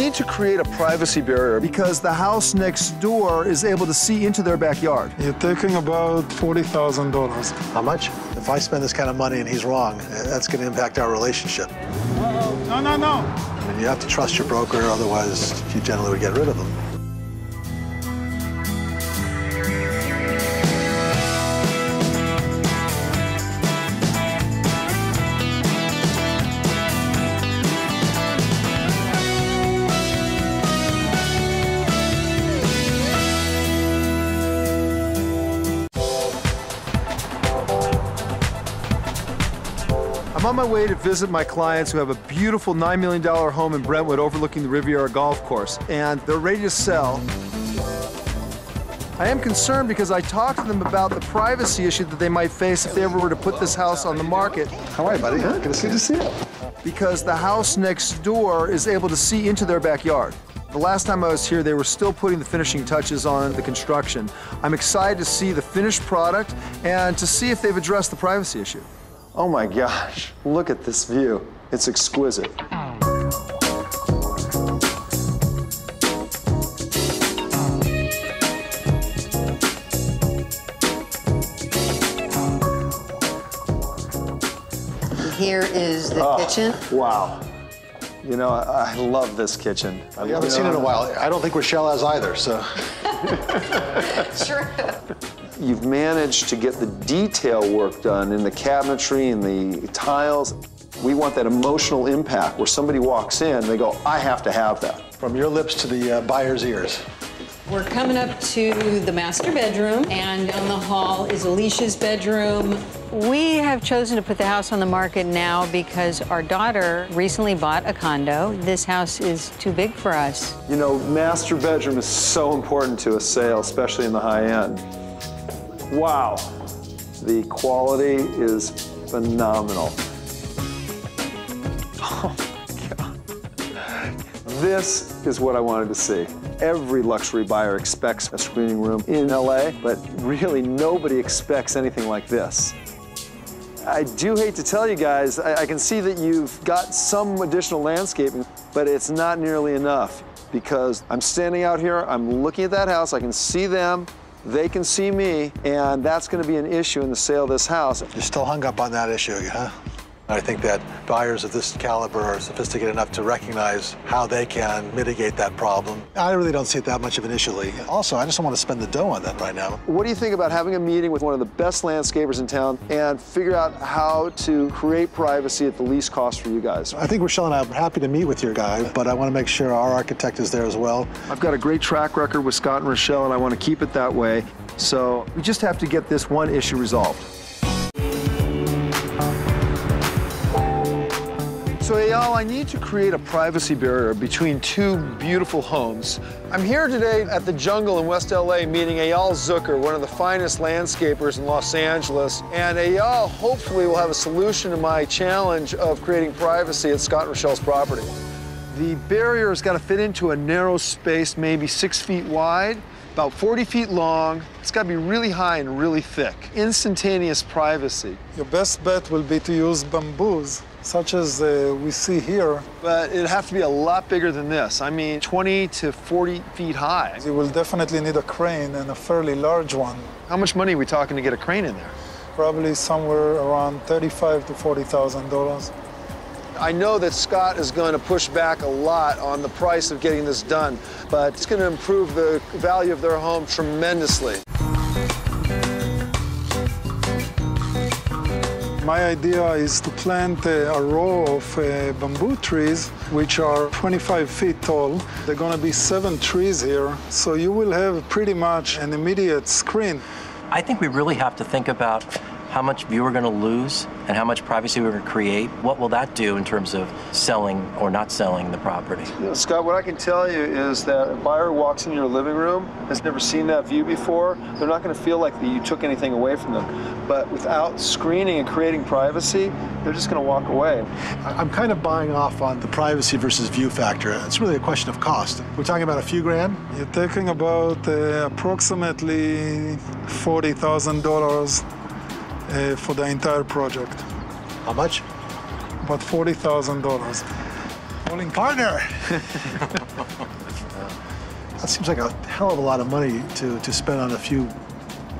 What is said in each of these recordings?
need to create a privacy barrier because the house next door is able to see into their backyard. You're taking about $40,000. How much? If I spend this kind of money and he's wrong, that's going to impact our relationship. Uh-oh. No. I mean, you have to trust your broker, otherwise you generally would get rid of them. I'm on my way to visit my clients who have a beautiful $9 million home in Brentwood overlooking the Riviera Golf Course, and they're ready to sell. I am concerned because I talked to them about the privacy issue that they might face if they ever were to put this house on the market. How are you, buddy? Good to see you. Because the house next door is able to see into their backyard. The last time I was here, they were still putting the finishing touches on the construction. I'm excited to see the finished product and to see if they've addressed the privacy issue. Oh my gosh, look at this view. It's exquisite. Here is the kitchen. Wow. You know, I love this kitchen. We haven't seen it in a while. I don't think Rochelle has either, so. True. You've managed to get the detail work done in the cabinetry and the tiles. We want that emotional impact where somebody walks in, they go, I have to have that. From your lips to the buyer's ears. We're coming up to the master bedroom, and down the hall is Alicia's bedroom. We have chosen to put the house on the market now because our daughter recently bought a condo. This house is too big for us. You know, master bedroom is so important to a sale, especially in the high end. Wow, the quality is phenomenal. Oh my God. This is what I wanted to see. Every luxury buyer expects a screening room in LA, but really nobody expects anything like this. I do hate to tell you guys, I can see that you've got some additional landscaping, but it's not nearly enough because I'm standing out here, I'm looking at that house, I can see them, they can see me, and that's going to be an issue in the sale of this house. You're still hung up on that issue, huh? I think that buyers of this caliber are sophisticated enough to recognize how they can mitigate that problem. I really don't see it that much of initially. Also, I just don't want to spend the dough on that right now. What do you think about having a meeting with one of the best landscapers in town and figure out how to create privacy at the least cost for you guys? I think Rochelle and I are happy to meet with your guy, but I want to make sure our architect is there as well. I've got a great track record with Scott and Rochelle, and I want to keep it that way. So we just have to get this one issue resolved. So Eyal, I need to create a privacy barrier between two beautiful homes. I'm here today at the Jungle in West LA meeting Eyal Zucker, one of the finest landscapers in Los Angeles. And Eyal hopefully will have a solution to my challenge of creating privacy at Scott and Rochelle's property. The barrier has got to fit into a narrow space, maybe 6 feet wide, about 40 feet long. It's got to be really high and really thick. Instantaneous privacy. Your best bet will be to use bamboos, such as we see here. But it'd have to be a lot bigger than this. I mean, 20 to 40 feet high. You will definitely need a crane, and a fairly large one. How much money are we talking to get a crane in there? Probably somewhere around $35,000 to $40,000. I know that Scott is going to push back a lot on the price of getting this done, but it's going to improve the value of their home tremendously. My idea is to plant a row of bamboo trees, which are 25 feet tall. There are going to be 7 trees here, so you will have pretty much an immediate screen. I think we really have to think about how much view we're going to lose and how much privacy we're going to create. What will that do in terms of selling or not selling the property? You know, Scott, what I can tell you is that a buyer walks in your living room, has never seen that view before, they're not going to feel like you took anything away from them. But without screening and creating privacy, they're just going to walk away. I'm kind of buying off on the privacy versus view factor. It's really a question of cost. We're talking about a few grand? You're taking about approximately $40,000 for the entire project. How much? About $40,000. Partner! That seems like a hell of a lot of money to spend on a few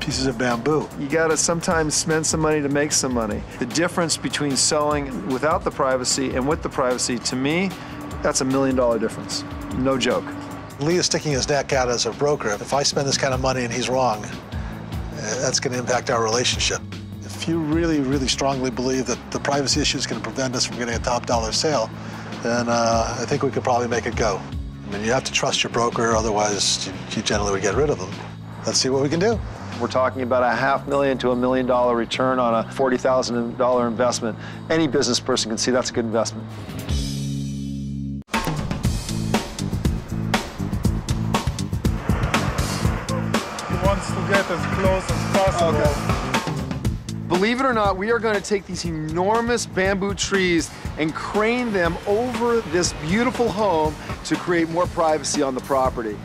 pieces of bamboo. You gotta sometimes spend some money to make some money. The difference between selling without the privacy and with the privacy, to me, that's $1 million difference. No joke. Lee is sticking his neck out as a broker. If I spend this kind of money and he's wrong, that's gonna impact our relationship. If you really, really strongly believe that the privacy issue is gonna prevent us from getting a top dollar sale, then I think we could probably make it go. I mean, you have to trust your broker, otherwise you generally would get rid of them. Let's see what we can do. We're talking about a $500,000 to $1 million return on a $40,000 investment. Any business person can see that's a good investment. He wants to get as close as possible. Okay. Believe it or not, we are going to take these enormous bamboo trees and crane them over this beautiful home to create more privacy on the property.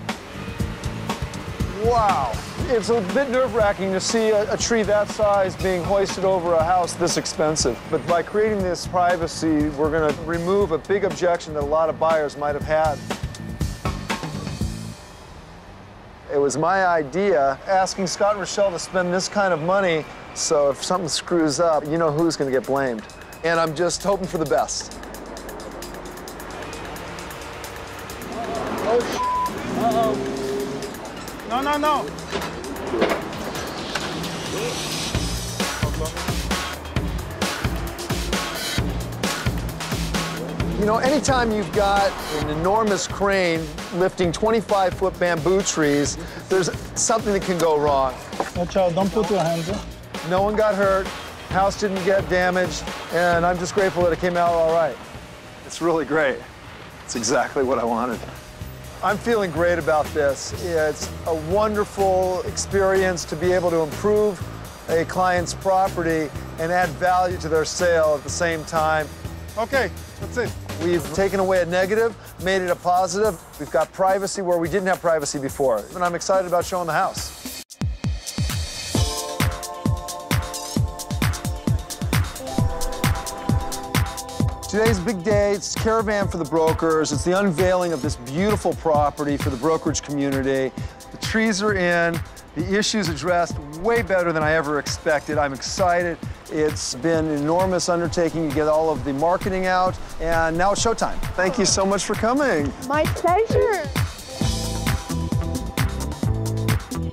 Wow. It's a bit nerve-wracking to see a tree that size being hoisted over a house this expensive. But by creating this privacy, we're going to remove a big objection that a lot of buyers might have had. It was my idea, asking Scott and Rochelle to spend this kind of money, so if something screws up, you know who's going to get blamed. And I'm just hoping for the best. Oh, uh-oh. No, no, no. You know, anytime you've got an enormous crane lifting 25-foot bamboo trees, there's something that can go wrong. Watch out, don't put your hands up. No one got hurt, house didn't get damaged, and I'm just grateful that it came out all right. It's really great. It's exactly what I wanted. I'm feeling great about this. It's a wonderful experience to be able to improve a client's property and add value to their sale at the same time. Okay, that's it. We've taken away a negative, made it a positive. We've got privacy where we didn't have privacy before, and I'm excited about showing the house. Today's a big day. It's Caravan for the brokers. It's the unveiling of this beautiful property for the brokerage community. The trees are in, the issues addressed way better than I ever expected. I'm excited. It's been an enormous undertaking to get all of the marketing out, and now it's showtime. Thank you so much for coming. My pleasure.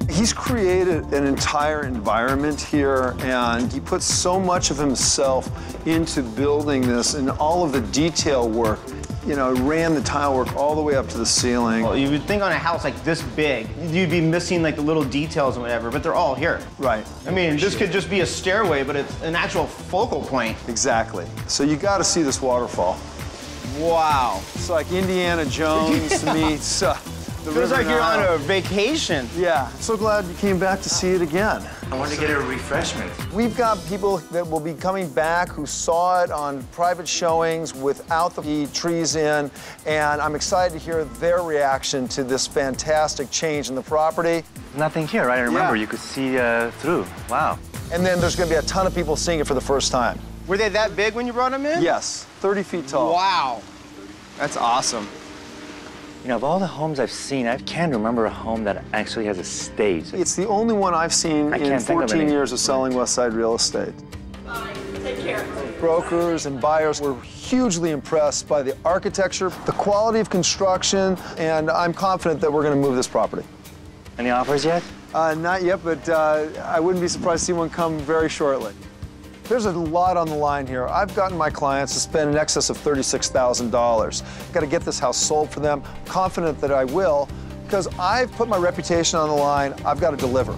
He's created an entire environment here, and he puts so much of himself into building this and all of the detail work. You know, ran the tile work all the way up to the ceiling. Well, you would think on a house like this big, you'd be missing like the little details and whatever, but they're all here. Right. I mean, this could just be a stairway, but it's an actual focal point. Exactly. So you got to see this waterfall. Wow. It's like Indiana Jones meets the Feels River like you're Nile. on a vacation. Yeah. So glad you came back to see it again. I want to get a refreshment. We've got people that will be coming back who saw it on private showings without the trees in, and I'm excited to hear their reaction to this fantastic change in the property. Nothing here, right? I remember Yeah. you could see through. Wow. And then there's going to be a ton of people seeing it for the first time. Were they that big when you brought them in? Yes, 30 feet tall. Wow. That's awesome. You know, of all the homes I've seen, I can't remember a home that actually has a stage. It's the only one I've seen I in can't think of 14 any. years of selling West Side real estate. Take care. Brokers and buyers were hugely impressed by the architecture, the quality of construction, and I'm confident that we're going to move this property. Any offers yet? Not yet, but I wouldn't be surprised to see one come very shortly. There's a lot on the line here. I've gotten my clients to spend in excess of $36,000. I've got to get this house sold for them. Confident that I will, because I've put my reputation on the line. I've got to deliver.